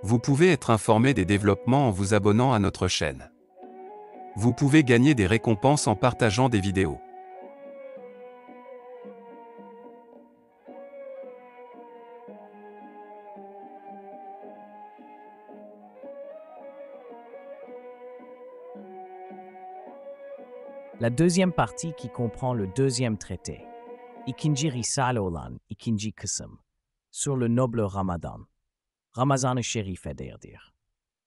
Vous pouvez être informé des développements en vous abonnant à notre chaîne. Vous pouvez gagner des récompenses en partageant des vidéos. La deuxième partie qui comprend le deuxième traité, İkinci Risale olan ikinci kısım, sur le noble Ramadan, Ramazan-ı Şerife derdir.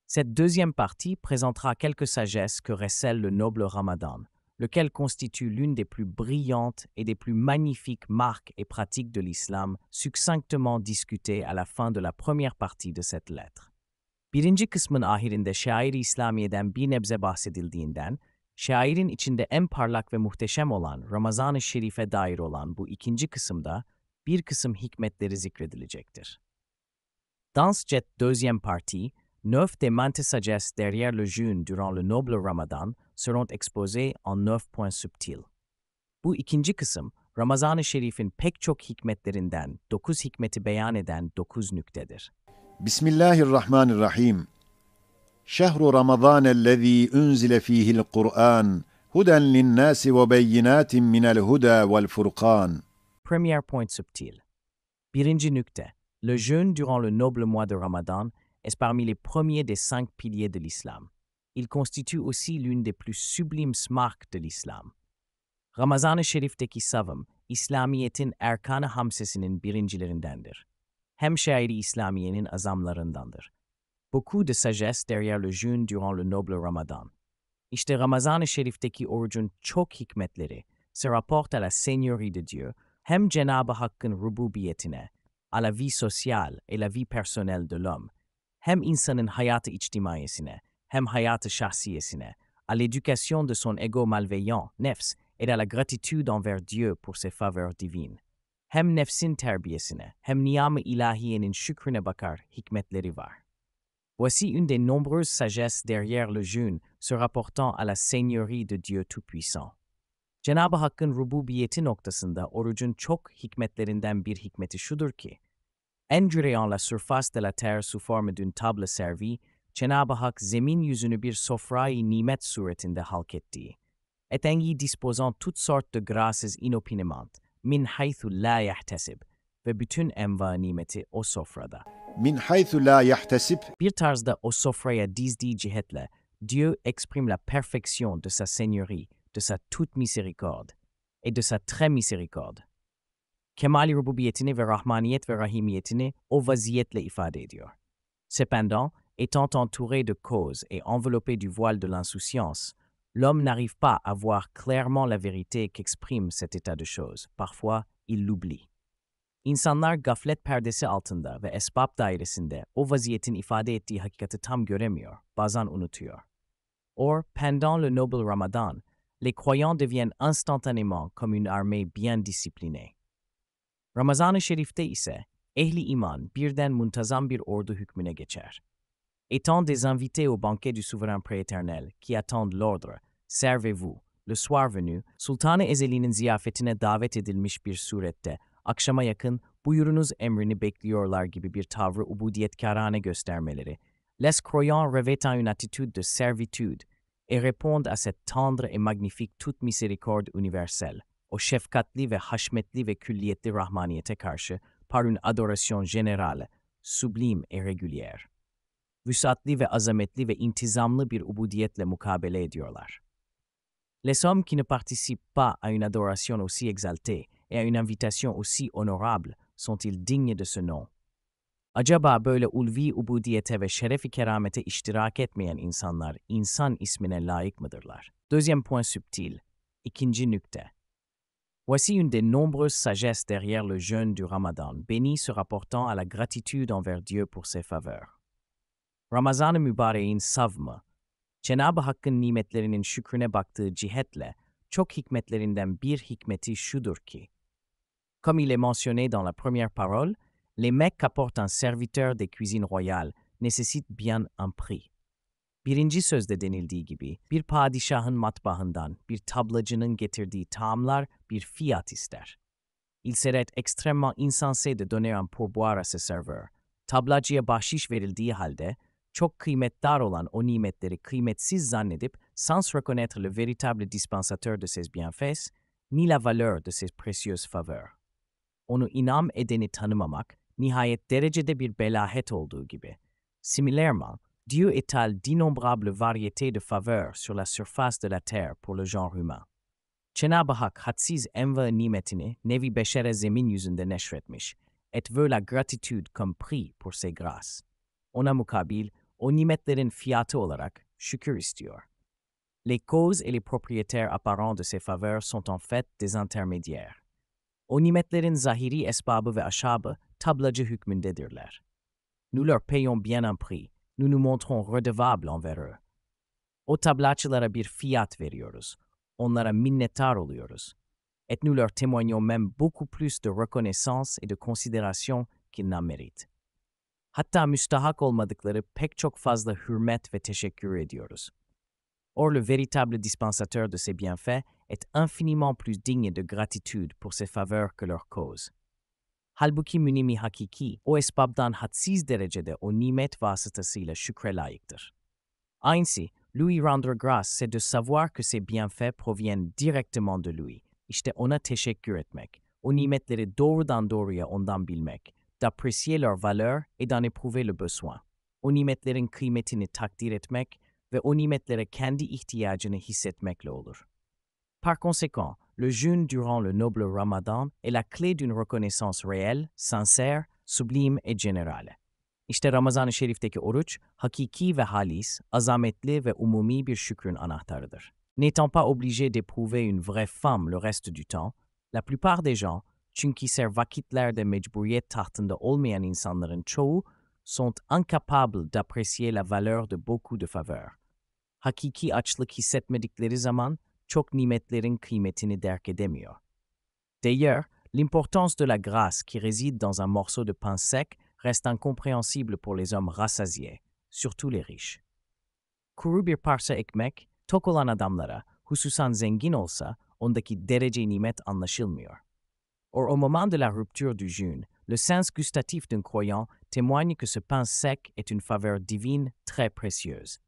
Cette deuxième partie présentera quelques sagesses que recèle le noble Ramadan, lequel constitue l'une des plus brillantes et des plus magnifiques marques et pratiques de l'islam, succinctement discutées à la fin de la première partie de cette lettre. Birinci kısmın ahirinde şair-i İslamiye'den bir nebze bahsedildiğinden, şairin içinde en parlak ve muhteşem olan Ramazan-ı Şerif'e dair olan bu ikinci kısımda bir kısım hikmetleri zikredilecektir. Dans cette deuxième partie, 9 des mantes sagesses derrière le jeûne durant le noble Ramadan seront exposées en 9 points subtils. Bu ikinci kısım, Ramazan-ı Şerif'in pek çok hikmetlerinden 9 hikmeti beyan eden 9 nüktedir. Bismillahirrahmanirrahim. Şehru Ramazanellezî unzile fîhil Kur'an, huden linnâsi ve beyinâtin minel huda vel furqan. Premier point subtil. Birinci nükte. Le jeûne durant le noble mois de Ramadan est parmi les premiers des 5 piliers de l'islam. Il constitue aussi l'une des plus sublimes marques de l'islam. Ramazan-ı Şerif'teki savım, İslamiyet'in erkan-ı hamsesinin birincilerindendir. Hem şairi İslamiye'nin azamlarındandır. Beaucoup de sagesse derrière le jeûne durant le noble Ramadan. İşte Ramazan-ı Şerif'teki orucun çok hikmetleri se rapportent à la Seigneurie de Dieu, hem Cenab-ı Hakk'ın rububiyetine, à la vie sociale et la vie personnelle de l'homme, hem insanın hayatı içtimaiyesine, hem hayatı şahsiyesine, à l'éducation de son ego malveillant, nefs, et à la gratitude envers Dieu pour ses faveurs divines. Hem nefsin terbiyesine, hem niyam-ı ilahiyenin şükrüne bakar hikmetleri var. Voici une des nombreuses sagesses derrière le jeûne se rapportant à la Seigneurie de Dieu Tout-Puissant. Cenab-ı Hakk'ın rububiyeti noktasında orucun çok hikmetlerinden bir hikmeti şudur ki, enjurant la surface de la terre sous forme d'une table servie, Cenab-ı Hak zemin yüzünü bir sofrayı nimet suretinde halk ettiği, et en y disposant toutes sortes de grâces inopinemment, min haythu la yahtesib, ve bütün enva nimeti o sofrada. Min haythu la yahtesib. Bir tarzda o sofraya dizdiği cihetle, Dieu exprime la perfection de sa seigneurie, de sa toute miséricorde, et de sa très miséricorde. Kemal-i rububiyetini ve rahmaniyet ve rahimiyetini o vaziyetle ifade ediyor. Cependant, étant entouré de causes et enveloppé du voile de l'insouciance, l'homme n'arrive pas à voir clairement la vérité qu'exprime cet état de choses. Parfois, il l'oublie. İnsanlar gaflet perdesi altında ve esbab dairesinde o vaziyetin ifade ettiği hakikati tam göremiyor, bazen unutuyor. Or, pendant le noble Ramadan, les croyants deviennent instantanément comme une armée bien disciplinée. Ramazan-ı Şerif'te ise ehli iman birden muntazam bir ordu hükmüne geçer. Étant des invités au banquet du souverain prééternel qui attendent l'ordre, servez-vous, le soir venu, Sultan-ı Ezeli'nin ziyafetine davet edilmiş bir surette, akşama yakın buyurunuz emrini bekliyorlar gibi bir tavrı ubudiyetkârane göstermeleri, les croyants revêtent une attitude de servitude et répondent à cette tendre et magnifique toute miséricorde universelle, o şefkatli ve haşmetli ve külliyetli rahmaniyete karşı par une adoration générale, sublime et régulière. Vüsatli ve azametli ve intizamlı bir ubudiyetle mukabele ediyorlar. Les hommes qui ne participent pas à une adoration aussi exaltée et à une invitation aussi honorable sont-ils dignes de ce nom? Acaba böyle ulvi ubudiyete ve şeref-i keramete iştirak etmeyen insanlar insan ismine layık mıdırlar? Deuxième point subtil. İkinci nükte. Voici une des nombreuses sagesses derrière le jeûne du Ramadan, béni se rapportant à la gratitude envers Dieu pour ses faveurs. Ramazan-ı Mübarek'in savmı, Cenab-ı Hakk'ın nimetlerinin şükrüne baktığı cihetle, çok hikmetlerinden bir hikmeti şudur ki, comme il est mentionné dans la première parole, les mets qu'apporte un serviteur des cuisines royales nécessitent bien un prix. Birinci sözde denildiği gibi, bir padişahın matbahından, bir tablacının getirdiği taamlar bir fiyat ister. Il serait extrêmement insensé de donner un pourboire à ses serveurs, Tablacıya bahşiş verildiği halde, çok kıymetdar olan o nimetleri kıymetsiz zannedip sans reconnaître le véritable dispensateur de ses bienfaits, ni la valeur de ses précieuses faveurs. Onu inam edeni tanımamak, nihayet derecede bir belahet olduğu gibi. Similairement, Dieu étale d'innombrables variétés de faveurs sur la surface de la terre pour le genre humain. Cenab-ı Hak hadsiz enva nimetini nevi beşere zemin yüzünde neşretmiş, et veut la gratitude comme prix pour ses grâces. Ona mukabil, o nimetlerin fiyatı olarak şükür istiyor. Les causes et les propriétaires apparents de ces faveurs sont en fait des intermédiaires. O nimetlerin zahiri esbabı ve aşabı tablacı hükmündedirler. Nous leur payons bien un prix, nous nous montrons redevables envers eux. O tablacılara bir fiyat veriyoruz, onlara minnettar oluyoruz. Et nous leur témoignons même beaucoup plus de reconnaissance et de considération qu'ils n'en méritent. Hatta müstahak olmadıkları pek çok fazla hürmet ve teşekkür ediyoruz. Or, le véritable dispensateur de ces bienfaits est infiniment plus digne de gratitude pour ses faveurs que leur cause. Halbuki münimi hakiki, o esbabdan hadsiz derecede o nimet vasıtasıyla şükre layıktır. Ainsi, lui rendre grâce, c'est de savoir que ses bienfaits proviennent directement de lui. İşte ona teşekkür etmek, o nimetleri doğrudan doğruya ondan bilmek, d'apprécier leur valeur et d'en éprouver le besoin. O nimetlerin kıymetini takdir etmek ve o nimetlere kendi ihtiyacını hissetmekle olur. Par conséquent, le jeûne durant le noble Ramadan est la clé d'une reconnaissance réelle, sincère, sublime et générale. İşte Ramazan-ı Şerif'teki oruç, hakiki ve halis, azametli ve umumi bir şükrün anahtarıdır. N'étant pas obligé d'éprouver une vraie faim le reste du temps, la plupart des gens, çünkü vakitlerde mecburiyet tahtında olmayan insanların çoğu, sont incapables d'apprécier la valeur de beaucoup de faveurs. Hakiki açlık hissetmedikleri zaman, çok nimetlerin kıymetini derk edemiyor. D'ailleurs, l'importance de la grâce qui réside dans un morceau de pain sec reste incompréhensible pour les hommes rassasiés, surtout les riches. Kuru bir parça ekmek, tok olan adamlara, hususan zengin olsa, ondaki derece nimet anlaşılmıyor. Or, au moment de la rupture du jeûne, le sens gustatif d'un croyant témoigne que ce pain sec est une faveur divine très précieuse.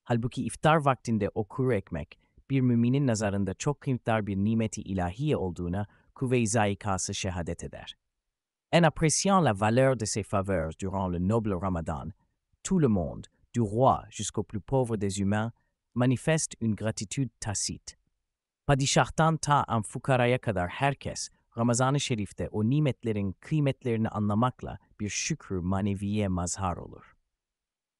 Halbuki iftar vaktinde o kuru ekmek, bir müminin nazarında çok kıymetli bir nimeti ilahiye olduğuna kuvve-i zayikası şehadet eder. En appréciant la valeur de ces faveurs durant le noble Ramadan, tout le monde, du roi jusqu'au plus pauvre des humains, manifeste une gratitude tacite. Padişahtan ta en fukaraya kadar herkes, Ramazan-ı Şerif'te o nimetlerin kıymetlerini anlamakla bir şükrü maneviye mazhar olur.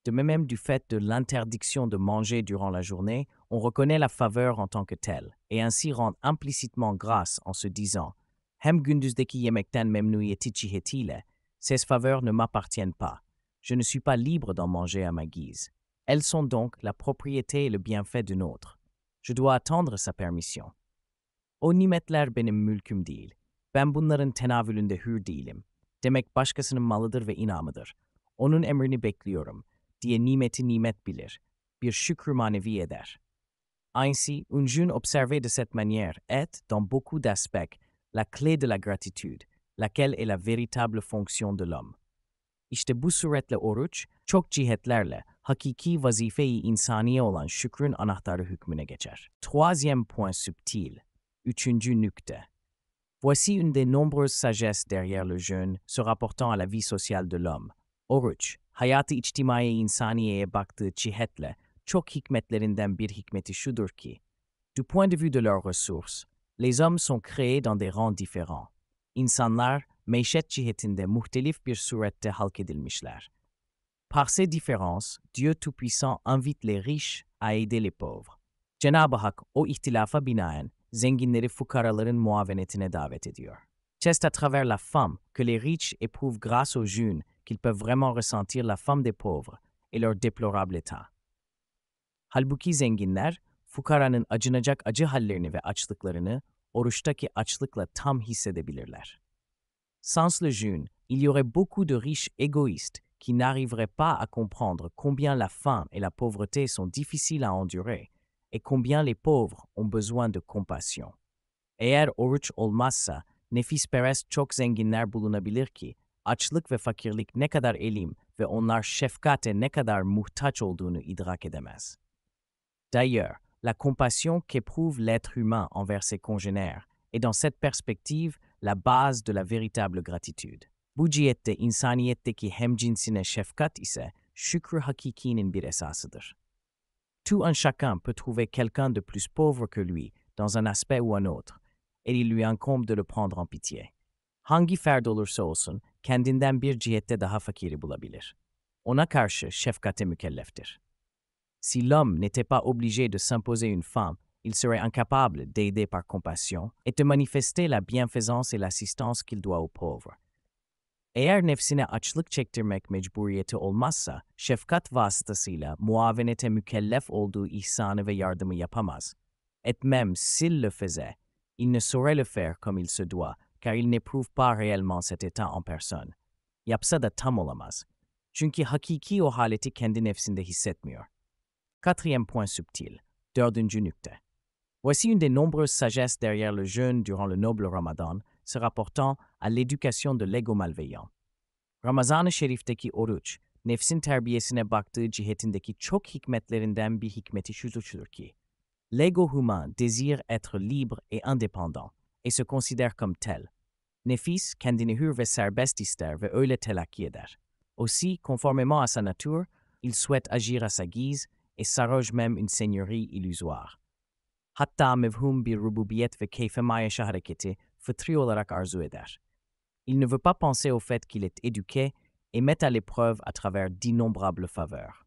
De même du fait de l'interdiction de manger durant la journée, on reconnaît la faveur en tant que telle, et ainsi rend implicitement grâce en se disant « Hem gündüzdeki yemekten memnuniyeti cihetiyle, ces faveurs ne m'appartiennent pas. Je ne suis pas libre d'en manger à ma guise. Elles sont donc la propriété et le bienfait d'une autre. Je dois attendre sa permission. O nimetler benim mülküm değil. Ben bunların tenavülünde hür değilim. Demek başkasının malıdır ve inamıdır. Onun emrini bekliyorum diye nimeti nimet bilir. Bir şükrü manevi eder. Ainsi, un jeûne observé de cette manière est, dans beaucoup d'aspects, la clé de la gratitude, laquelle est la véritable fonction de l'homme. İşte bu suretle oruç, çok cihetlerle hakiki vazife-i insaniye olan şükrün anahtarı hükmüne geçer. Troisième point subtil, üçüncü nükte. Voici une des nombreuses sagesses derrière le jeûne se rapportant à la vie sociale de l'homme. Oruç, hayatı içtimai insaniyeye baktığı cihetle çok hikmetlerinden bir hikmeti şudur ki, du point de vue de leurs ressources, les hommes sont créés dans des rangs différents. İnsanlar, meşet cihetinde muhtelif bir surette halk edilmişler. Par ces différences, Dieu Tout-Puissant invite les riches à aider les pauvres. Cenab-ı Hak o ihtilafa binaen zenginleri fukaraların muavenetine davet ediyor. C'est à travers la faim que les riches éprouvent grâce au jeûne qu'ils peuvent vraiment ressentir la faim des pauvres et leur déplorable état. Halbuki zenginler, fukaranın acınacak acı hallerini ve açlıklarını oruçtaki açlıkla tam hissedebilirler. Sans le jeûne, il y aurait beaucoup de riches égoïstes qui n'arriveraient pas à comprendre combien la faim et la pauvreté sont difficiles à endurer et combien les pauvres ont besoin de compassion. Eğer oruç olmazsa, nefisperest çok zenginler bulunabilir ki, açlık ve fakirlik ne kadar elim ve onlar şefkate ne kadar muhtaç olduğunu idrak edemez. D'ailleurs, la compassion qu'éprouve l'être humain envers ses congénères est dans cette perspective la base de la véritable gratitude. Bu cihette insaniyetteki hemcinsine şefkat ise şükrü hakikinin bir esasıdır. Tout un chacun peut trouver quelqu'un de plus pauvre que lui dans un aspect ou un autre, et il lui incombe de le prendre en pitié. Hangi ferd olursa olsun kendinden bir cihette daha fakiri bulabilir. Ona karşı şefkate mükelleftir. Si l'homme n'était pas obligé de s'imposer une femme, il serait incapable d'aider par compassion et de manifester la bienfaisance et l'assistance qu'il doit aux pauvres. Eğer nefsine açlık çektirmek mecburiyeti olmazsa, şefkat vasıtasıyla muavenete mükellef olduğu ihsanı ve yardımı yapamaz. Et même s'il le faisait, il ne saurait le faire comme il se doit, car il n'éprouve pas réellement cet état en personne. Yapsa da tam olamaz. Çünkü hakiki o haleti kendi nefsinde hissetmiyor. Quatrième point subtil, dördüncü nükte. Voici une des nombreuses sagesses derrière le jeûne durant le noble Ramadan, se rapportant à l'éducation de l'ego malveillant. Ramazan-ı Şerif'teki oruç, nefsin terbiyesine baktığı cihetindeki çok hikmetlerinden bir hikmeti şudur ki, l'ego humain désire être libre et indépendant, et se considère comme tel. Nefis kendini hür ve serbest ister ve öyle telakki eder. Aussi, conformément à sa nature, il souhaite agir à sa guise et s'arroge même une seigneurie illusoire. Hatta mevhum bir rububiyet ve keyfe mayeşa hareketi fıtri olarak arzu eder. Il ne veut pas penser au fait qu'il est éduqué et met à l'épreuve à travers d'innombrables faveurs.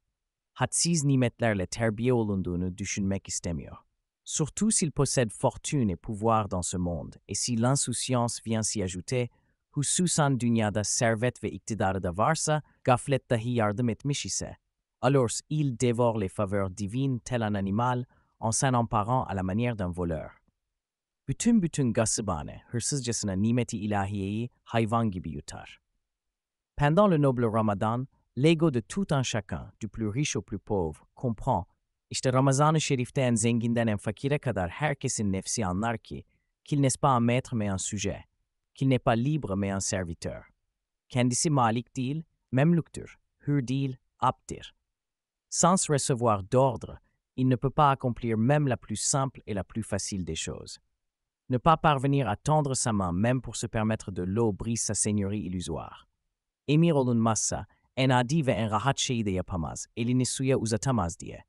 Hadsiz nimetlerle terbiye olunduğunu düşünmek istemiyor. Surtout s'il possède fortune et pouvoir dans ce monde, et si l'insouciance vient s'y ajouter, hususan dünyada servet ve iktidarı da varsa, gaflet dahi yardım etmiş ise, alors il dévore les faveurs divines tel un animal, en s'en emparant à la manière d'un voleur. Bütün gasıbane, hırsızcasına nimeti ilahiyeyi hayvan gibi yutar. Pendant le noble Ramadan, l'ego de tout un chacun, du plus riche au plus pauvre, comprend, işte Ramazan-ı Şerif'te en zenginden en fakire kadar herkesin nefsi anlar ki, qu'il n'est pas un maître mais un sujet, qu'il n'est pas libre mais un serviteur. Kendisi malik değil, memluktur, hür değil, abdir. Sans recevoir d'ordre, il ne peut pas accomplir même la plus simple et la plus facile des choses. Ne pas parvenir à tendre sa main même pour se permettre de l'eau brise sa seigneurie illusoire. Emir olunmazsa, en adi ve en rahat şeyi de yapamaz, elini suya uzatamaz diye.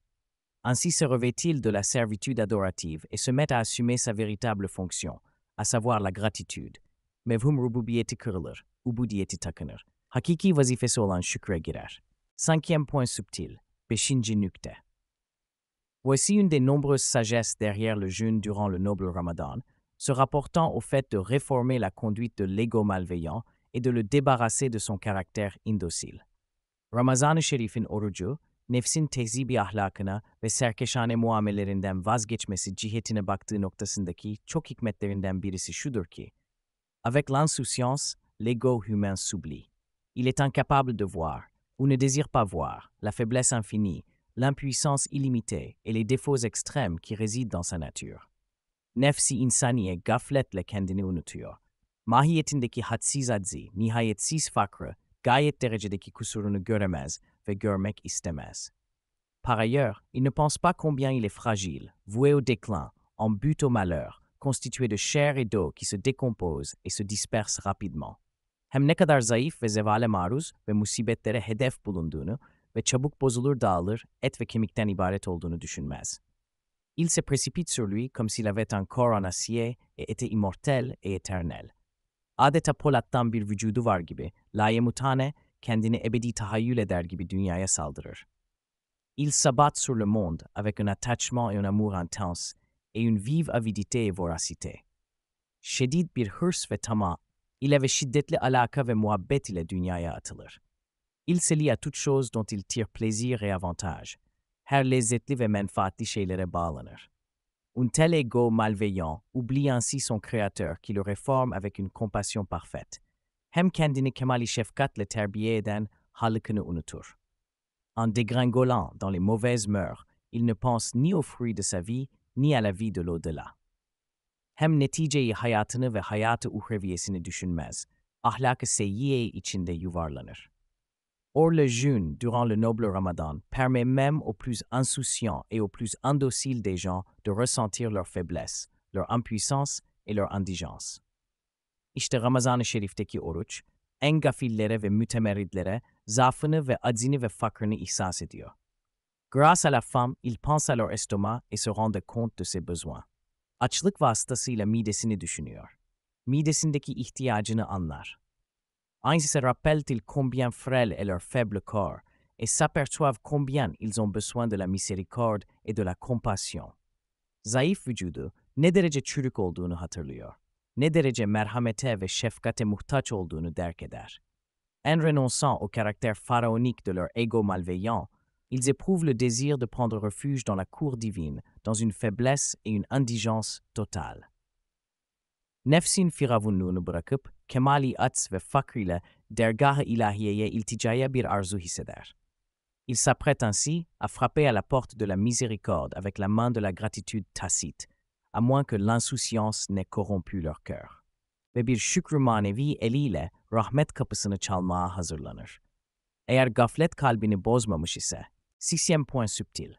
Ainsi se revêt-il de la servitude adorative et se met à assumer sa véritable fonction, à savoir la gratitude. Mevhum rububiyeti kırılır, ubudiyeti takınır. Hakiki vazifesi olan şükre girer. Cinquième point subtil, beşinci nükte. Voici une des nombreuses sagesses derrière le jeûne durant le noble Ramadan, se rapportant au fait de réformer la conduite de l'ego malveillant et de le débarrasser de son caractère indocile. Ramazan-ı Şerif'in orucu, nefsin tehzibi ahlakına ve serkeşane muamelelerinden vazgeçmesi cihetine baktığı noktasındaki çok hikmetlerinden birisi şudur ki, avec l'insouciance, l'ego humain s'oublie. Il est incapable de voir, ou ne désire pas voir, la faiblesse infinie, l'impuissance illimitée et les défauts extrêmes qui résident dans sa nature. Nefsi insaniye gafletle kendini unutuyor. Mahiyetindeki hadsiz aczi, nihayetsiz fakrı, gayet derecedeki kusurunu göremez ve görmek istemez. Par ailleurs, il ne pense pas combien il est fragile, voué au déclin, en butte au malheur, constitué de chair et d'eau qui se décompose et se disperse rapidement. Hem ne kadar zayıf ve zevale maruz ve musibetlere hedef bulunduğunu ve çabuk bozulur dağılır, et ve kemikten ibaret olduğunu düşünmez. Il se précipite sur lui comme s'il avait un corps en acier et était immortel et éternel. Adeta polattan bir vücudu var gibi, layemutane, kendini ebedi tahayyül eder gibi dünyaya saldırır. Il s'abat sur le monde avec un attachement et un amour intense et une vive avidité et voracité. Şedid bir hırs ve tama, ile ve şiddetli alaka ve muhabbet ile dünyaya atılır. Il se lie à toute chose dont il tire plaisir et avantage. Her lezzetli ve menfaatli şeylere bağlanır. Un tel ego malveillant oublie ainsi son créateur qui le réforme avec une compassion parfaite. Hem kendini kemali şefkatle terbiye eden halıkını unutur. En dégringolant dans les mauvaises mœurs, il ne pense ni aux fruits de sa vie, ni à la vie de l'au-delà. Hem neticeyi hayatını ve hayatı uhreviyesini düşünmez. ahlak-ı seyyiye içinde yuvarlanır. Or le jeûne durant le noble Ramadan permet même aux plus insouciants et aux plus indociles des gens de ressentir leur faiblesse, leur impuissance et leur indigence. İşte Ramazan-ı Şerif'teki oruç, en gafillere ve mütemerridlere zaafını ve aczini ve fakrını ihsas ediyor. Grâce à la femme, ils pensent à leur estomac et se rendent compte de ses besoins. Açlık vasıtasıyla midesini düşünüyor. Midesindeki ihtiyacını anlar. Ainsi se rappellent-ils combien frêle est leur faible corps et s'aperçoivent combien ils ont besoin de la miséricorde et de la compassion. Zayıf vücudu ne derece çürük olduğunu hatırlıyor. Ne derece merhamete ve şefkate muhtaç olduğunu derk eder. En renonçant au caractère pharaonique de leur ego malveillant, ils éprouvent le désir de prendre refuge dans la cour divine, dans une faiblesse et une indigence totale. Nefsin firavunluğunu bırakıp, kemali ats ve fakriyle dergah-ı ilahiyeye ilticaya bir arzu hisseder. Il s'apprête ainsi à frapper à la porte de la miséricorde avec la main de la gratitude tacite, à moins que l'insouciance n'ait corrompu leur cœur. Ve bir şükrü manevi eliyle rahmet kapısını çalmaya hazırlanır. Eğer gaflet kalbini bozmamış ise, sixième point subtil.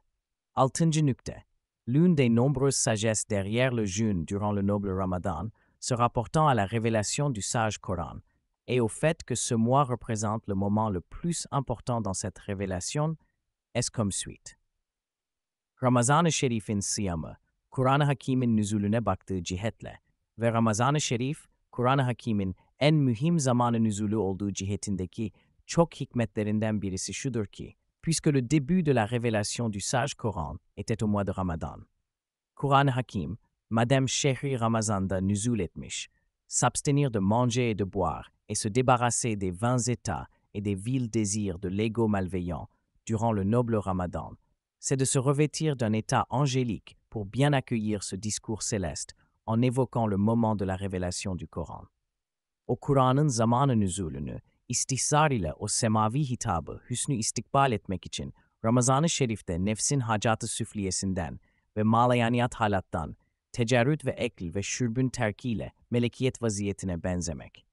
Altıncı nükte. L'une des nombreuses sagesses derrière le jeûne durant le noble Ramadan, se rapportant à la révélation du sage Coran, et au fait que ce mois représente le moment le plus important dans cette révélation, est comme suite. Ramazan-ı Şerif'in siyamı, Kur'an-ı Hakîm'in nüzulüne baktığı cihetle ve Ramazan-ı Şerif, Kur'an-ı Hakîm'in en mühim zamanı nüzulü olduğu cihetindeki çok hikmetlerinden birisi şudur ki, puisque le début de la révélation du sage Coran était au mois de Ramadan. Kur'an-ı Hakim, Madame Shehri Ramazan'da nüzul etmiş, s'abstenir de manger et de boire et se débarrasser des vains états et des vils désirs de l'ego malveillant durant le noble Ramadan, c'est de se revêtir d'un état angélique pour bien accueillir ce discours céleste en évoquant le moment de la révélation du Coran. O Kur'an'ın zamanı nüzulünü, istihzar ile o semavi hitabı hüsnü istikbal etmek için Ramazan-ı Şerif'te nefsin hacatı süfliyesinden ve malayaniyat halattan, tecerrüt ve ekl ve şürbün terkiyle melekiyet vaziyetine benzemek.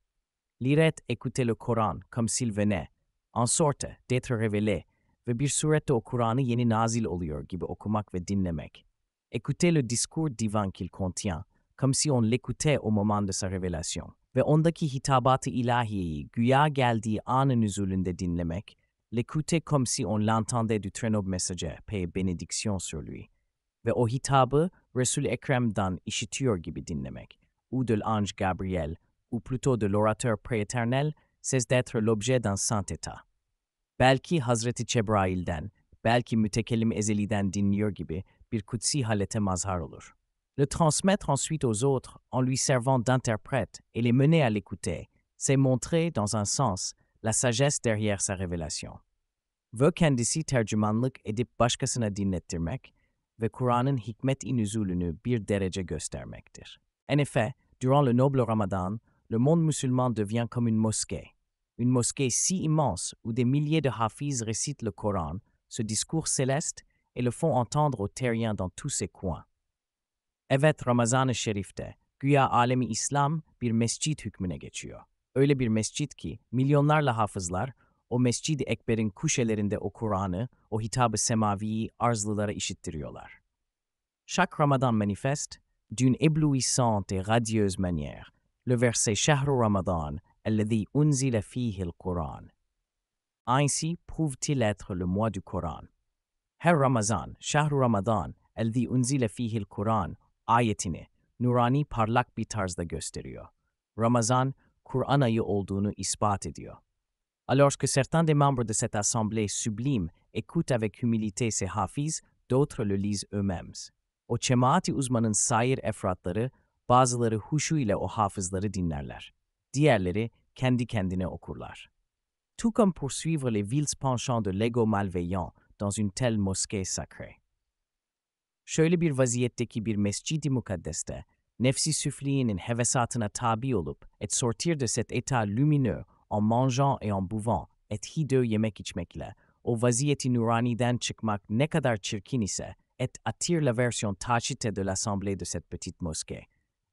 L'iret écouter le Coran comme s'il venait, en sorte d'être révélé ve bir surette o Kur'an'ı yeni nazil oluyor gibi okumak ve dinlemek. Écouter le discours divin qu'il contient, comme si on l'écoutait au moment de sa révélation. Ve ondaki hitabat-ı ilahiyeyi güya geldiği anı nüzulünde dinlemek, l'écouter comme si on l'entendait du très noble messager, paix et bénédiction sur lui. Ve o hitabı Resul-i Ekrem'dan işitiyor gibi dinlemek, ou de l'ange Gabriel, ou plutôt de l'orateur prééternel, c'est d'être l'objet d'un saint état. Belki Hazreti Cebrail'den, belki mütekellim ezeliden dinliyor gibi bir kutsi halete mazhar olur. Le transmettre ensuite aux autres en lui servant d'interprète et les mener à l'écouter, c'est montrer, dans un sens, la sagesse derrière sa révélation. Ve kendisi tercümanlık edip başkasına dinlettirmek ve Kur'an'ın hikmet-i nüzulünü bir derece göstermektir. En effet, durant le noble Ramadan, le monde musulman devient comme une mosquée si immense où des milliers de hafiz récitent le Coran, ce discours céleste, et le font entendre aux terriens dans tous ses coins. Evet, Ramazan-ı Şerif'te, güya alemi İslam bir mescid hükmüne geçiyor. Öyle bir mescid ki, milyonlarla hafızlar, o Mescid-i Ekber'in kuşelerinde o Kur'an'ı, o hitab-ı semaviyi arzlılara işittiriyorlar. Chaque Ramadan manifeste, d'une éblouissante et radieuse manière, le verset Shahru Ramadan, alladhi unzila fihi al-Qur'an. Ainsi prouve-t-il être le mois du Coran. Her Ramazan, Shahru Ramadan, alladhi unzila fihi al-Qur'an, ayetini, nurani parlak bir tarzda gösteriyor. Ramazan, Kur'an ayı olduğunu ispat ediyor. Alors que certains des membres de cette assemblée sublime écoutent avec humilité ces hafiz, d'autres le lisent eux-mêmes. O cemaati uzmanın sair efratları, bazıları huşu ile o hafızları dinlerler. Diğerleri kendi kendine okurlar. Tout comme pour suivre les vils penchants de l'ego malveillant dans une telle mosquée sacrée. Şöyle bir vaziyetteki bir mescid-i mukaddeste, nefsi süfliğinin hevesatına tabi olup, et sortir de cet état lumineux, en mangeant et en buvant, et hideux yemek içmekle, o vaziyeti nuraniden çıkmak ne kadar çirkin ise, et attire l'aversion tacite de l'assemblée de cette petite mosquée.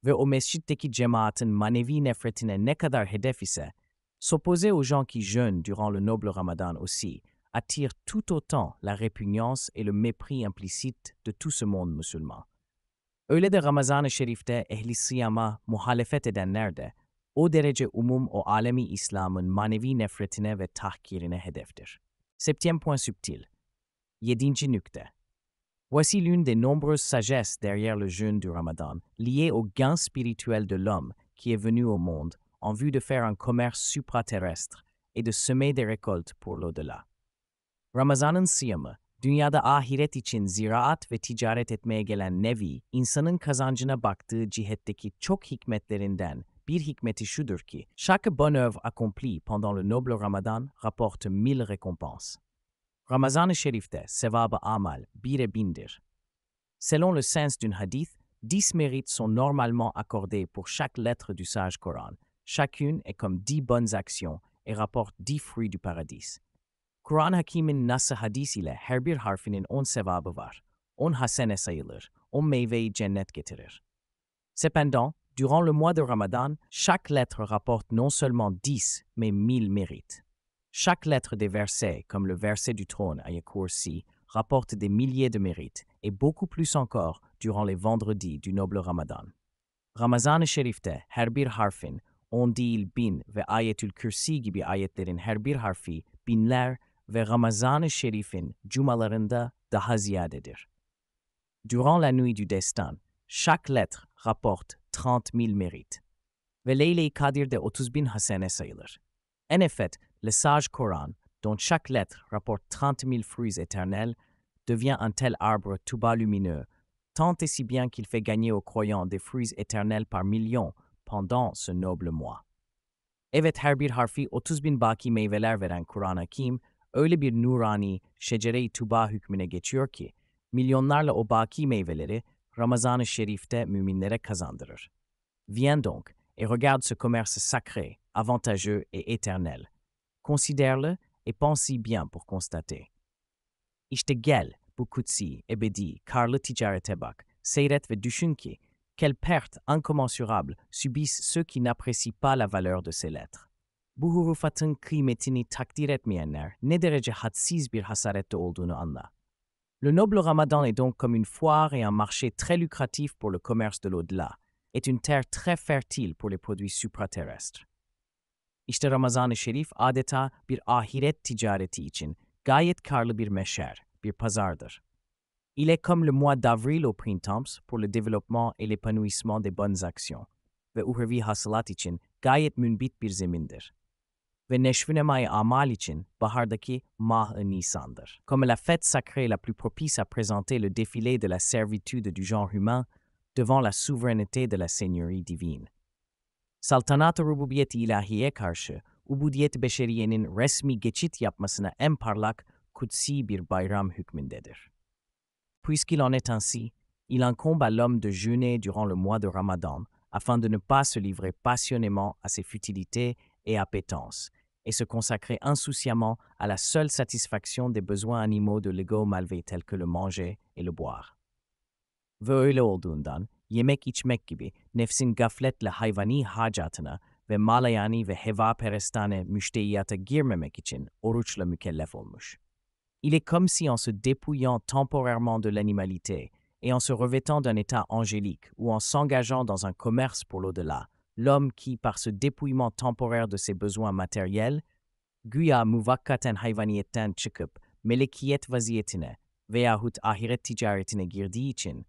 ve o mescitteki cemaatin manevi nefretine ne kadar hedef ise, s'opposer aux gens qui jeûnent durant le noble Ramadan aussi attire tout autant la répugnance et le mépris implicite de tout ce monde musulman. Öyle de Ramazan-ı Şerif'te ehli siyama muhalefet edenler de o derece o alemi İslam'ın manevi nefretine ve tahkirine hedeftir. Septième point subtil. 7. nükte. Voici l'une des nombreuses sagesses derrière le jeûne du Ramadan, liées au gain spirituel de l'homme qui est venu au monde en vue de faire un commerce supraterrestre et de semer des récoltes pour l'au-delà. Ramazan'ın siyamı, dünyada ahiret için ziraat ve ticaret etmeye gelen Nevi, insanın kazancına baktığı cihetteki çok hikmetlerinden bir hikmeti şudur ki, chaque bonne œuvre accomplie pendant le noble Ramadan rapporte 1000 récompenses. Ramazan-ı Şerif'te sevabı amal 1000'dir. Selon le sens d'un hadith, 10 mérites sont normalement accordés pour chaque lettre du sage Coran. Chacune est comme 10 bonnes actions et rapporte 10 fruits du paradis. Kur'an Hakim'in Nas-ı hadis ile her bir harfinin 10 sevabı var. 10 hasene sayılır, 10 meyveyi cennet getirir. Cependant, durant le mois de Ramadan, chaque lettre rapporte non seulement 10, mais 1000 mérites. Chaque lettre des versets, comme le verset du trône Ayat Kursi, rapporte des milliers de mérites, et beaucoup plus encore durant les vendredis du noble Ramadan. Ramazan-ı Şerif'te her bir harfin, 10 değil 1000 ve Ayetül Kürsi gibi ayetlerin her bir harfi binler ve Ramazan-ı Şerif'in cumalarında daha ziyadedir. Durant la nuit du destin, chaque lettre rapporte 30 000 mérites. Ve Leyle-i Kadir'de 30.000 hasene sayılır. En effet, le sage Coran, dont chaque lettre rapporte 30 000 fruits éternels, devient un tel arbre tout bas lumineux, tant et si bien qu'il fait gagner aux croyants des fruits éternels par millions pendant ce noble mois. Evet, her bir harfi 30.000 baki meyveler veren Kur'an-ı Hakim, öyle bir nurani, şecere-i tuba hükmüne geçiyor ki, milyonlarla o baki meyveleri Ramazan-ı Şerif'te müminlere kazandırır. Viens donc et regarde ce commerce sacré, avantageux et éternel. Considère-le et pense-y bien pour constater. İşte gel, bu kutsi, ebedi, karlı ticarete bak, seyret ve düşün ki, quelle perte incommensurable subissent ceux qui n'apprécient pas la valeur de ces lettres. Bu hurufatın kıymetini takdir etmeyenler ne derece hadsiz bir hasarette olduğunu anla. Le noble Ramadan est donc comme une foire et un marché très lucratif pour le commerce de l'au-delà, est une terre très fertile pour les produits supraterrestres. İşte Ramazan-ı Şerif adeta bir ahiret ticareti için gayet karlı bir meşer, bir pazardır. Il est comme le mois d'avril au printemps pour le développement et l'épanouissement des bonnes actions ve uhrevi hasılat için gayet münbit bir zemindir. Ve neşvünemai amal için bahardaki mah-ı Nisan'dır. Comme la fête sacrée la plus propice à présenter le défilé de la servitude du genre humain devant la souveraineté de la seigneurie divine. Saltanat-ı rububiyet-i ilahiye karşı ubudiyet beşeriyenin resmi geçit yapmasına en parlak kutsi bir bayram hükmündedir. Puisqu'il en est ainsi, il incombe à l'homme de jeûner durant le mois de Ramadan afin de ne pas se livrer passionnément à ses futilités et appétences, et se consacrer insouciamment à la seule satisfaction des besoins animaux de l'ego malvé tels que le manger et le boire. Ve öyle olduğundan, yemek içmek gibi nefsin gafletle hayvani hacatına ve malayani ve heva-perestane müştehiyata girmemek için oruçla mükellef olmuş. Il est comme si en se dépouillant temporairement de l'animalité et en se revêtant d'un état angélique ou en s'engageant dans un commerce pour l'au-delà, l'homme qui, par ce dépouillement temporaire de ses besoins matériels, güya muvakkaten hayvaniyetten çıkıp melekiyet vaziyetine veyahut ahiret ticaretine girdiği için,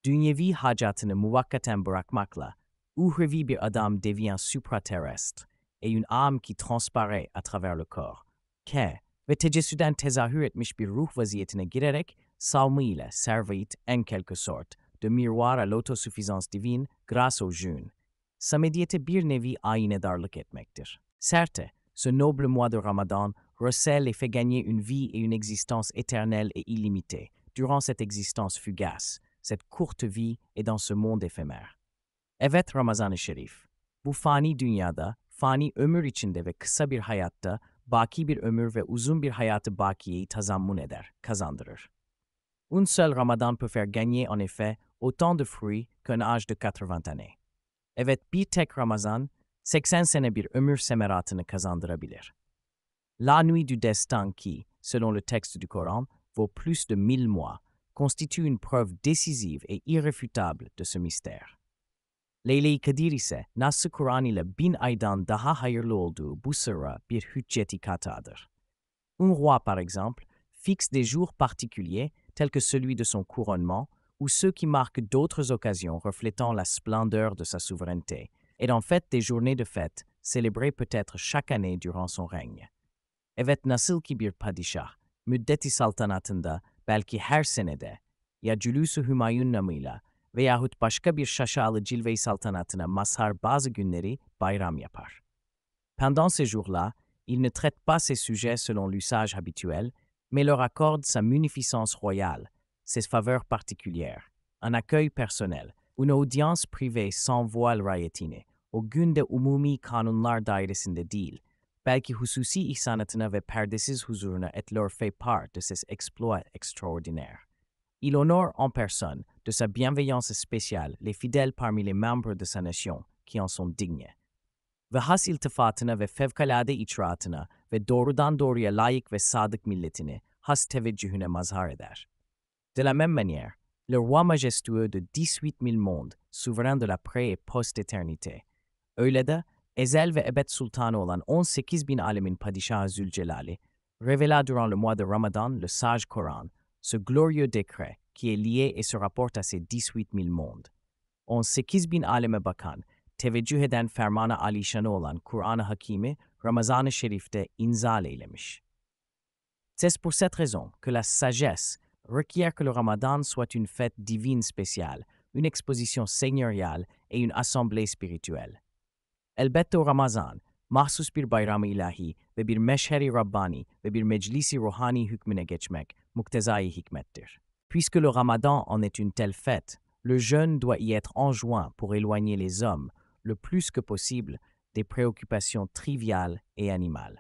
dünyevi hacatını muvakkaten bırakmakla, uhrevi bir adam devient supraterrestre et une âme qui transparaît à travers le corps, ke ve tecessüden tezahür etmiş bir ruh vaziyetine girerek, savmı ile servit en quelque sorte de miroir à l'autosuffisance divine grâce au jeûne, samediyete bir nevi aynedarlık etmektir. Certes, ce noble mois de Ramadan recèle et fait gagner une vie et une existence éternelle et illimitée, durant cette existence fugace, cette courte vie et dans ce monde éphémère. Evet Ramazan-ı Şerif, bu fani dünyada, fani ömür içinde ve kısa bir hayatta, baki bir ömür ve uzun bir hayatı bakiyeyi tazammun eder, kazandırır. Un seul Ramadan peut faire gagner en effet autant de fruits qu'un âge de 80 années. Evet, bir tek Ramazan, 80 sene bir ömür semeratını kazandırabilir. La nuit du destin qui, selon le texte du Coran, vaut plus de 1000 mois, constitue une preuve décisive et irréfutable de ce mystère. Leyle-i Kadir ise Nas-ı Kur'an ile 1000 aydan daha hayırlı olduğu bu sırra bir hücceti katadır. Un roi, par exemple, fixe des jours particuliers, tels que celui de son couronnement, ou ceux qui marquent d'autres occasions reflétant la splendeur de sa souveraineté, et en fait des journées de fête, célébrées peut-être chaque année durant son règne. Evet, nasıl ki bir padişah, müddeti saltanatında belki her senede ya Cülûs-ü Hümayun namıyla veyahut başka bir şaşalı cilve-i saltanatına mazhar bazı günleri bayram yapar. Pendant ces jours-là, il ne traite pas ses sujets selon l'usage habituel, mais leur accorde sa munificence royale, ses faveurs particulières, un accueil personnel, une audience privée sans voile rayetini, o günde umumi kanunlar dairesinde değil, belki hususi ihsanatına ve perdesiz huzuruna et leur fait part de ses exploits extraordinaires. Il honore en personne, de sa bienveillance spéciale, les fidèles parmi les membres de sa nation qui en sont dignes. Ve has iltifatına ve fevkalade icraatına ve doğrudan doğruya layık ve sadık milletini has teveccühüne mazhar eder. De la même manière, le roi majestueux de 18 000 mondes, souverain de la pré- et post-éternité, öyle de ezel ve ebed sultanı olan 18.000 alemin padişahı Zülcelali, révéla durant le mois de Ramadan le sage Coran, ce glorieux décret qui est lié et se rapporte à ces 18 000 mondes. 18.000 aleme bakan, teveccüh eden fermana alişanı olan Kur'an-ı Hakîm'i Ramazan-ı Şerif'te inzal eylemiş. C'est pour cette raison que la sagesse requiert que le Ramadan soit une fête divine spéciale, une exposition seigneuriale et une assemblée spirituelle. Elbette o Ramazan, mahsus bir bayram-ı ilahi ve bir meşheri Rabbani ve bir meclisi ruhani hükmüne geçmek muktezai hikmettir. Puisque le Ramadan en est une telle fête, le jeûne doit y être enjoint pour éloigner les hommes, le plus que possible, des préoccupations triviales et animales.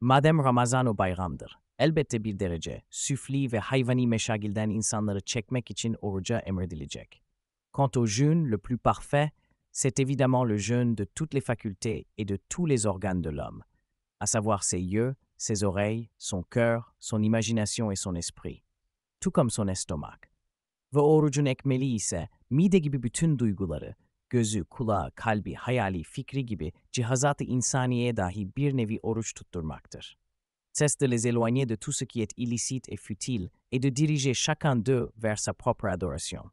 Madem Ramazan o bayramdır, elbette bir derece, süfli ve hayvani meşagilden insanları çekmek için oruca emredilecek. Quant au jeûne le plus parfait, c'est évidemment le jeûne de toutes les facultés et de tous les organes de l'homme, à savoir ses yeux, ses oreilles, son cœur, son imagination et son esprit, tout comme son estomac. Ve orucun ekmeli ise mide gibi bütün duyguları, gözü, kulağı, kalbi, hayali, fikri gibi cihazat-ı insaniyeye dahi bir nevi oruç tutturmaktır. C'est de les éloigner de tout ce qui est illicite et futile et de diriger chacun d'eux vers sa propre adoration.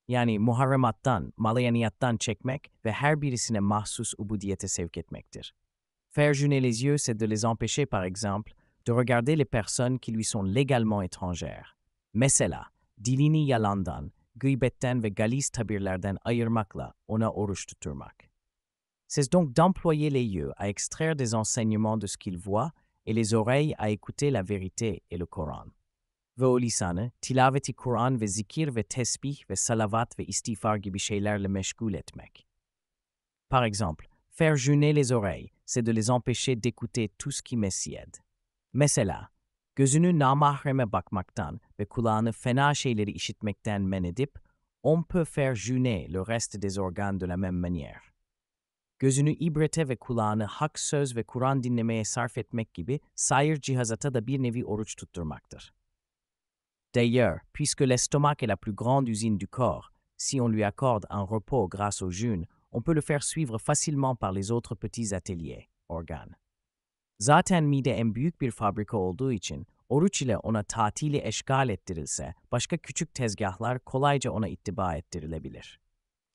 Yani muharremattan, malayaniyattan çekmek ve her birisine mahsus ubudiyete sevk etmektir. Faire jeûner les yeux, c'est de les empêcher, par exemple, de regarder les personnes qui lui sont légalement étrangères. Mesela, dilini yalandan, gıybetten ve galis tabirlerden ayırmakla ona oruç tutturmak. C'est donc d'employer les yeux à extraire des enseignements de ce qu'ils voient et les oreilles à écouter la vérité et le Coran. Ve o lisanı, tilaveti Kur'an ve zikir ve tesbih ve salavat ve istiğfar gibi şeylerle meşgul etmek. Par exemple, faire jeûner les oreilles, c'est de les empêcher d'écouter tout ce qui messied. Mesela, gözünü namahreme bakmaktan ve kulağını fena şeyleri işitmekten men edip, on peut faire jeûner le reste des organes de la même manière. Gözünü ibrete ve kulağını hak söz ve Kur'an dinlemeye sarf etmek gibi sair cihazata da bir nevi oruç tutturmaktır. D'ailleurs, puisque l'estomac est la plus grande usine du corps, si on lui accorde un repos grâce au jeûne, on peut le faire suivre facilement par les autres petits ateliers, organes. Zaten mide en büyük bir fabrika olduğu için, oruç ile ona tatili eşgal ettirilse, başka küçük tezgahlar kolayca ona ittiba ettirilebilir.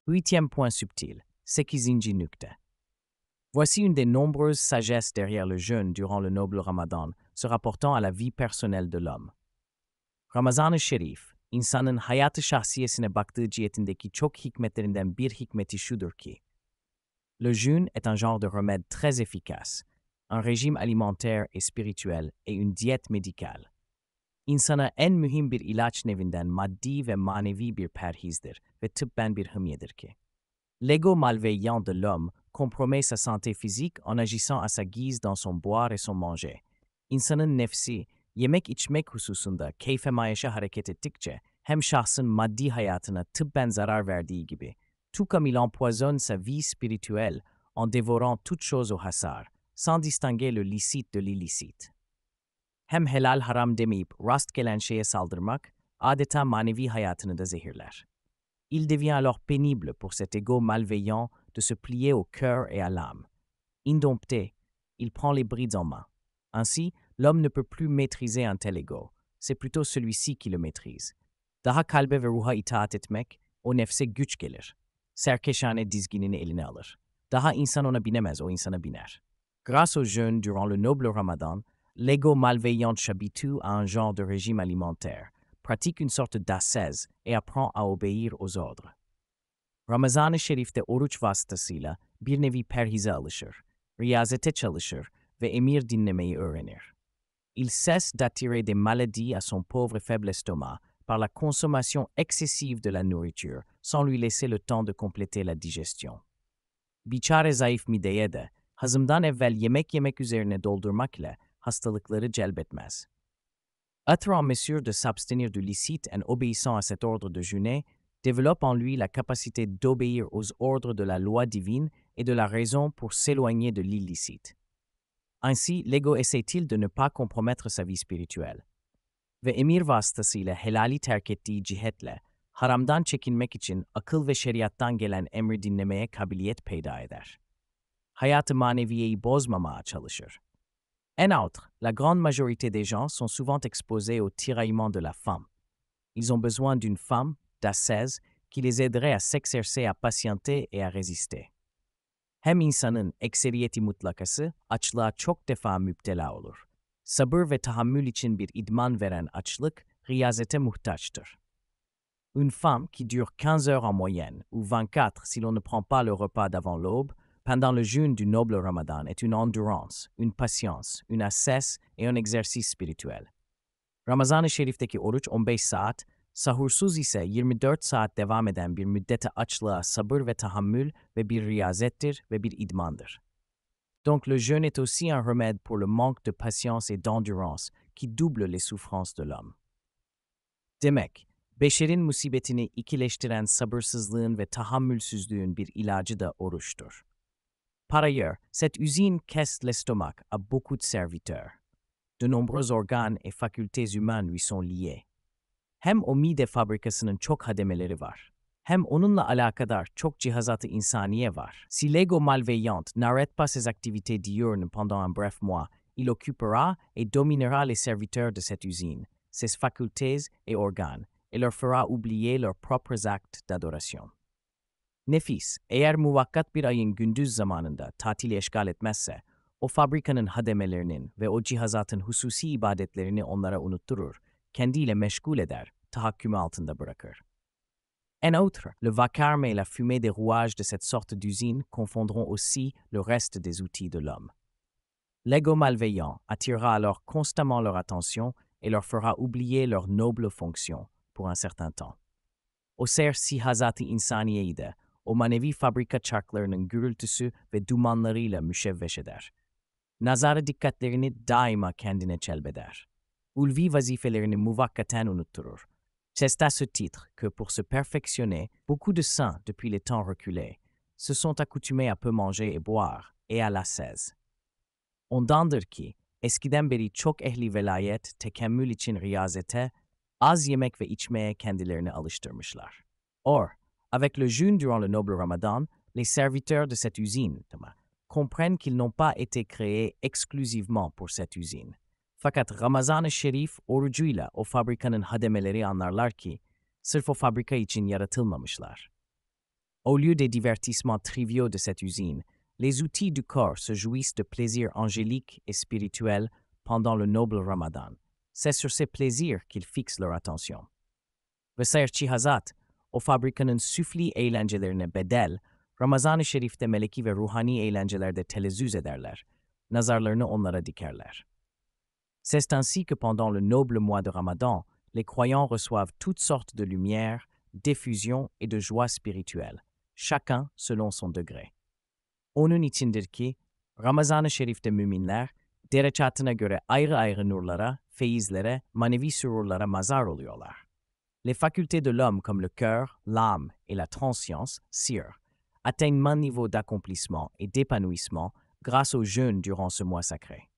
Huitième point subtil, 8. nükte. Voici une des nombreuses sagesses derrière le jeûne durant le noble Ramadan, se rapportant à la vie personnelle de l'homme. Ramazan-ı Şerif, insanın hayatı şahsiyesine baktığı cihetindeki çok hikmetlerinden bir hikmeti şudur ki, le jeûne est un genre de remède très efficace, un régime alimentaire et spirituel et une diète médicale. İnsana en mühim bir ilaç nevinden maddi ve manevi bir perhizdir ve tıbben bir hımyedir ki. L'ego malveillant de l'homme compromet sa santé physique en agissant à sa guise dans son boire et son manger. İnsanın nefsi, yemek içmek hususunda keyfe maişe hareket ettikçe hem şahsın maddi hayatına tıbben zarar verdiği gibi, tout comme il empoisonne sa vie spirituelle en dévorant toute chose au hasard, sans distinguer le licite de l'illicite. Hem helal haram demeyip rast gelen şeye saldırmak, adeta manevi hayatını da zehirler. Il devient alors pénible pour cet ego malveillant de se plier au cœur et à l'âme. Indompté, il prend les brides en main. Ainsi, l'homme ne peut plus maîtriser un tel ego. C'est plutôt celui-ci qui le maîtrise. Daha kalbe ve ruha itaat etmek, o nefse güç gelir. Serkeşane dizginini eline alır. Daha insan ona binemez, o insana biner. Grâce au jeûne durant le noble Ramadan, l'ego malveillant s'habitue à un genre de régime alimentaire, pratique une sorte d'ascèse et apprend à obéir aux ordres. Ramazan-ı Şerif'te oruç vasıtasıyla bir nevi perhize alışır, riyazete çalışır ve emir dinlemeyi öğrenir. Il cesse d'attirer des maladies à son pauvre faible estomac par la consommation excessive de la nourriture, sans lui laisser le temps de compléter la digestion. Biçare zayıf mideye de, hazımdan evvel yemek üzerine doldurmak ile hastalıkları celbetmez. Être en mesure de s'abstenir du licite en obéissant à cet ordre de jeûner développe en lui la capacité d'obéir aux ordres de la loi divine et de la raison pour s'éloigner de l'illicite. Ainsi, l'ego essaie-t-il de ne pas compromettre sa vie spirituelle. Ve emir vasıtasıyla helali terk ettiği cihetle, haramdan çekinmek için akıl ve şeriattan gelen emri dinlemeye kabiliyet peyda eder. Hayat-ı maneviyeyi bozmamaya çalışır. En outre, la grande majorité des gens sont souvent exposés au tiraillement de la femme. Ils ont besoin d'une femme, d'ascèse, qui les aiderait à s'exercer à patienter et à résister. Hem insanın ekseriyeti mutlakası açlığa çok defa müptela olur. Sabır ve tahammül için bir idman veren açlık, riyazete muhtaçtır. Une femme qui dure 15 heures en moyenne, ou 24 si l'on ne prend pas le repas d'avant l'aube, pendant le jeûne du noble Ramadan est une endurance, une patience, une ascèse et un exercice spirituel. Ramazan-ı Şerif'teki oruç 15 saat, sahursuz ise 24 saat devam eden bir müddete açlığa sabır ve tahammül ve bir riyazettir ve bir idmandır. Donc le jeûne est aussi un remède pour le manque de patience et d'endurance qui double les souffrances de l'homme. Demek, beşerin musibetini ikileştiren sabırsızlığın ve tahammülsüzlüğün bir ilacı da oruçtur. Par ailleurs, cette usine qu'est l'estomac a beaucoup de serviteurs. De nombreux organes et facultés humaines lui sont liés. Hem o mide fabrikasının çok hademeleri var, hem onunla alakadar çok cihazatı insaniye var. Si l'ego malveillant n'arrête pas ses activités diurnes pendant un bref mois, il occupera et dominera les serviteurs de cette usine, ses facultés et organes, et leur fera oublier leurs propres actes d'adoration. Nefis, eğer muvakkat bir ayın gündüz zamanında tatili eşgal etmezse, o fabrikanın hademelerinin ve o cihazatın hususi ibadetlerini onlara unutturur, kendiyle meşgul eder, tahakkümü altında bırakır. En outre, le vacarme et la fumée des rouages de cette sorte d'usine confondront aussi le reste des outils de l'homme. L'ego malveillant attirera alors constamment leur attention et leur fera oublier leurs nobles fonctions pour un certain temps. O ser sihazat-ı insaniyeyi de, o manevi fabrika çarklarının gürültüsü ve dumanlarıyla müşevveş eder. Nazarı dikkatlerini daima kendine celbeder. Ulvi vazifelerini muvakkaten unutturur. C'est à ce titre que pour se perfectionner, beaucoup de saints, depuis les temps reculés, se sont accoutumés à peu manger et boire, et à l'ascèse. Ondandır ki, eskiden beri çok ehli velayet, tekemmül için riyazete, az yemek ve içmeye kendilerini alıştırmışlar. Or, avec le jeûne durant le noble Ramadan, les serviteurs de cette usine comprennent qu'ils n'ont pas été créés exclusivement pour cette usine. Fakat Ramazan-ı Şerif orucuyla o fabrikanın hademeleri anlarlar ki, sırf o fabrika için yaratılmamışlar. Au lieu des divertissements triviaux de cette usine, les outils du corps se jouissent de plaisirs angéliques et spirituels pendant le noble Ramadan. C'est sur ces plaisirs qu'ils fixent leur attention. Ve sayr cihazat, o fabrikanın süfli eğlencelerine bedel, Ramazan-ı Şerif'te meleki ve ruhani eğlencelerde telezzüz ederler, nazarlarını onlara dikerler. C'est ainsi que pendant le noble mois de Ramadan, les croyants reçoivent toutes sortes de lumière, d'effusion et de joie spirituelle, chacun selon son degré. Onun içindir ki, Ramazan-ı Şerif'te müminler, derecatına göre ayrı ayrı nurlara, feyizlere, manevi sürurlara mazar oluyorlar. Les facultés de l'homme comme le cœur, l'âme et la transscience, sir, atteignent un niveau d'accomplissement et d'épanouissement grâce au jeûne durant ce mois sacré.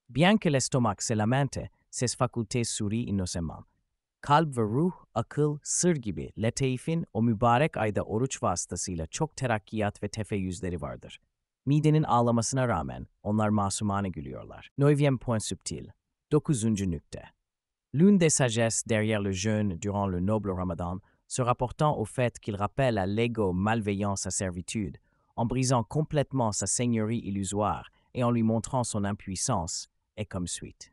Bien que l'estomac se lamente, ces facultés sourient innocemment. Kalp ve ruh, akıl, sır gibi letaifin o mübarek ayda oruç vasıtasıyla çok terakkiyat ve tefeyyüzleri vardır. Midenin ağlamasına rağmen onlar masumane gülüyorlar. 9e point subtil. 9. nükte. L'une des sagesses derrière le jeûne durant le noble Ramadan se rapportant au fait qu'il rappelle à l'ego malveillant sa servitude, en brisant complètement sa seigneurie illusoire et en lui montrant son impuissance, est comme suite.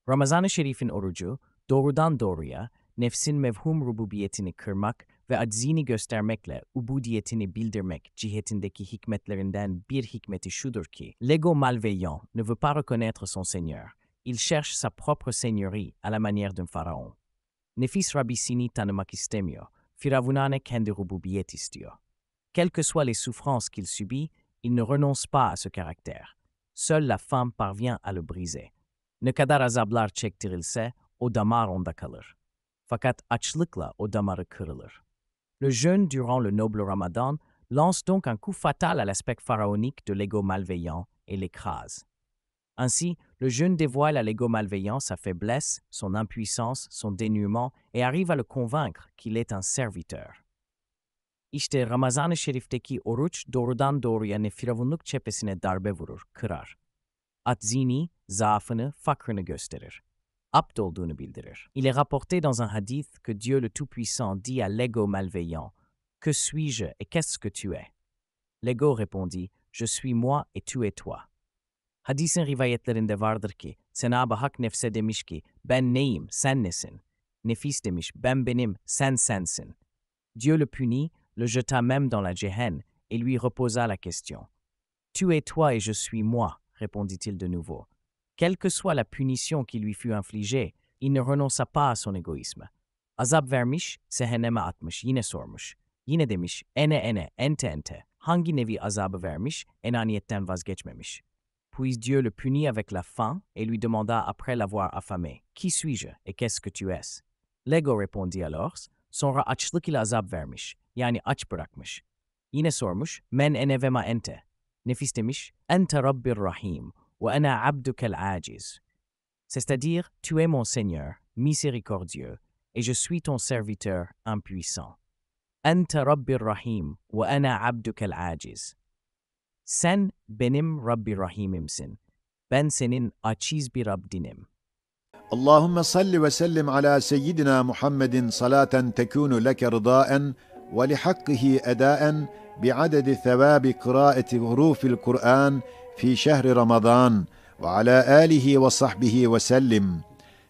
Ramazan-ı Şerif'in orucu, doğrudan doğruya, nefsin mevhum rububiyetini kırmak ve aczini göstermekle ubudiyetini bildirmek cihetindeki hikmetlerinden bir hikmeti şudur ki, l'ego malveillant ne veut pas reconnaître son seigneur. Il cherche sa propre seigneurie à la manière d'un pharaon. Nefis Rabbisini tanımak istemiyor, firavunane kendi rububiyet istiyor. Quelles que soient les souffrances qu'il subit, il ne renonce pas à ce caractère. Seule la femme parvient à le briser. Ne kadar azaplar çektirilse, o damar onda kalır. Fakat açlıkla o damarı kırılır. Le jeûne durant le noble Ramadan lance donc un coup fatal à l'aspect pharaonique de l'ego malveillant et l'écrase. Ainsi, le jeûne dévoile à l'ego malveillant sa faiblesse, son impuissance, son dénuement et arrive à le convaincre qu'il est un serviteur. İşte Ramazan-ı Şerif'teki oruç doğrudan doğruya ne firavunluk çepesine darbe vurur, kırar. Aczini, zaafını, fakrını gösterir. Apte olduğunu bildirir. Il est rapporté dans un hadith que Dieu le Tout-Puissant dit à l'ego malveillant, « Que suis-je et qu'est-ce que tu es ?» L'ego répondit, « Je suis moi et tu es toi. » Hadisin rivayetlerinde vardır ki, Cenab-ı Hak nefse demiş ki, ben neyim, sen nesin? Nefis demiş, ben benim, sen sensin. Dieu le punit, le jeta même dans la Géhenne et lui reposa la question. Tu es toi et je suis moi, répondit-il de nouveau. Quelle que soit la punition qui lui fut infligée, il ne renonça pas à son égoïsme. Azap vermiş, cehenneme atmış, yine sormuş. Yine demiş, ene, ente, hangi nevi azabı vermiş, enaniyetten vazgeçmemiş. Puis Dieu le punit avec la faim et lui demanda après l'avoir affamé, « Qui suis-je et qu'est-ce que tu es ?» L'ego répondit alors, sonra açlık ile azap vermiş, yani aç bırakmış. Yine sormuş, men enevema ente. Nefis demiş, ente Rabbir Rahim, ve ana abdukel aciz. C'est-à-dire, tu es mon Seigneur, miséricordieux, et je suis ton serviteur impuissant. Ente Rabbir Rahim, ve ana abdukel aciz. Sen benim Rabbi Rahimimsin. Ben senin aciz bir Abdinim. اللهم صل وسلم على سيدنا محمد صلاة تكون لك رضاء ولحقه أداء بعدد ثواب قراءة حروف القرآن في شهر رمضان وعلى آله وصحبه وسلم.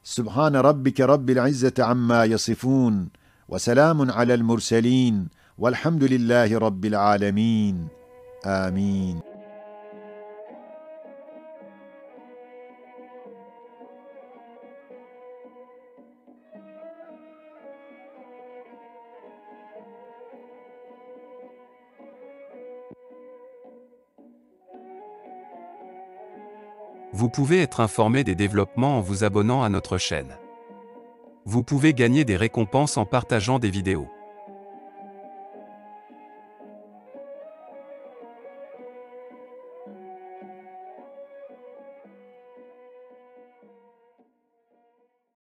سبحان ربك رب العزة عما يصفون وسلام على المرسلين والحمد لله رب العالمين. آمين. Vous pouvez être informé des développements en vous abonnant à notre chaîne. Vous pouvez gagner des récompenses en partageant des vidéos.